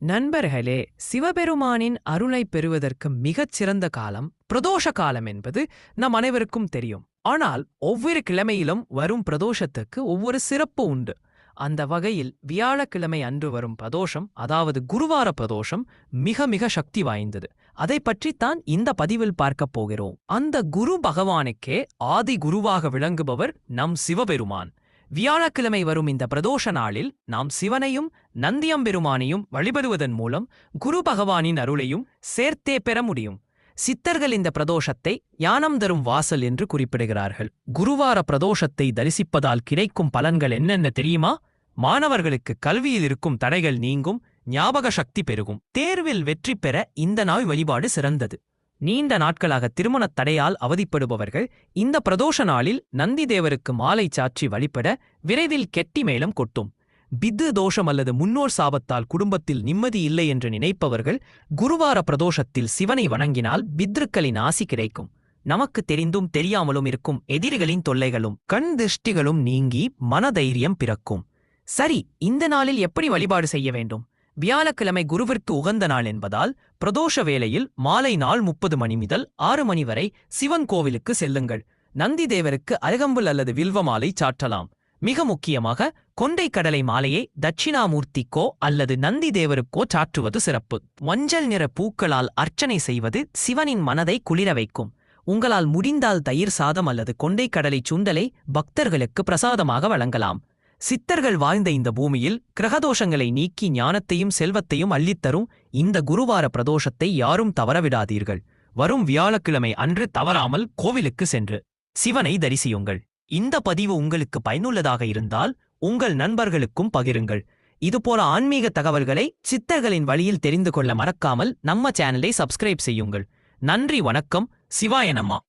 நண்பர்களே, சிவபெருமானின் அருளைப் பெறுவதற்கு மிகச் சிறந்த காலம் பிரதோஷ காலம் என்பது நம் அனைவருக்கும் தெரியும். ஆனால் ஒவ்வொரு கிழமையிலும் வரும் பிரதோஷத்துக்கு ஒவ்வொரு சிறப்பு உண்டு. அந்த வகையில் வியாழக்கிழமை அன்று வரும் பிரதோஷம், அதாவது குருவார பிரதோஷம், மிக மிக சக்தி வாய்ந்தது. அதை பற்றித்தான் இந்த பதிவில் பார்க்கப் போகிறோம். அந்த குரு பகவானுக்கே ஆதி குருவாக விளங்குபவர் நம் சிவபெருமான். வியாழக்கிழமை வரும் இந்த பிரதோஷ நாளில் நாம் சிவனையும் நந்தியம்பெருமானையும் வழிபடுவதன் மூலம் குரு பகவானின் அருளையும் சேர்த்தே பெற முடியும். சித்தர்கள் இந்த பிரதோஷத்தை ஞானம் தரும் வாசல் என்று குறிப்பிடுகிறார்கள். குருவார பிரதோஷத்தை தரிசிப்பதால் கிடைக்கும் பலன்கள் என்னென்ன தெரியுமா? மாணவர்களுக்கு கல்வியில் இருக்கும் தடைகள் நீங்கும், ஞாபக சக்தி பெருகும், தேர்வில் வெற்றி பெற இந்த நாள் வழிபாடு சிறந்தது. நீண்ட நாட்களாக திருமணத் தடையால் அவதிப்படுபவர்கள் இந்த பிரதோஷ நாளில் நந்தி தேவருக்கு மாலை சாற்றி வழிபட விரைவில் கெட்டி மேளம் கொட்டும். பித்து தோஷம் அல்லது முன்னோர் சாபத்தால் குடும்பத்தில் நிம்மதி இல்லை என்று நினைப்பவர்கள் குருவார பிரதோஷத்தில் சிவனை வணங்கினால் பித்ருக்களின் ஆசி கிடைக்கும். நமக்கு தெரிந்தும் தெரியாமலும் இருக்கும் எதிரிகளின் தொல்லைகளும் கண் திருஷ்டிகளும் நீங்கி மனதைரியம் பிறக்கும். சரி, இந்த நாளில் எப்படி வழிபாடு செய்ய வேண்டும்? வியாழக்கிழமை குருவிற்கு உகந்த நாள் என்பதால் பிரதோஷ வேளையில் மாலை 4:30 மணி முதல் 6 மணி வரை சிவன் கோவிலுக்கு செல்லுங்கள். நந்தி தேவருக்கு அருகம்புல் அல்லது வில்வ மாலை சாற்றலாம். மிக முக்கியமாக கொண்டை கடலை மாலையை தட்சிணாமூர்த்திக்கோ அல்லது நந்தி தேவருக்கோ சாற்றுவது சிறப்பு. மஞ்சள் நிற பூக்களால் அர்ச்சனை செய்வது சிவனின் மனதை குளிர வைக்கும். உங்களால் முடிந்தால் தயிர் சாதம் அல்லது கொண்டை கடலை சுண்டலை பக்தர்களுக்கு பிரசாதமாக வழங்கலாம். சித்தர்கள் வாழ்ந்த இந்த பூமியில் கிரகதோஷங்களை நீக்கி ஞானத்தையும் செல்வத்தையும் அள்ளித்தரும் இந்த குருவார பிரதோஷத்தை யாரும் தவறவிடாதீர்கள். வரும் வியாழக்கிழமை அன்று தவறாமல் கோவிலுக்கு சென்று சிவனை தரிசியுங்கள். இந்த பதிவு உங்களுக்கு பயனுள்ளதாக இருந்தால் உங்கள் நண்பர்களுக்கும் பகிருங்கள். இதுபோல ஆன்மீக தகவல்களை சித்தர்களின் வழியில் தெரிந்து கொள்ள மறக்காமல் நம்ம சேனலை சப்ஸ்கிரைப் செய்யுங்கள். நன்றி, வணக்கம். சிவாய நமः.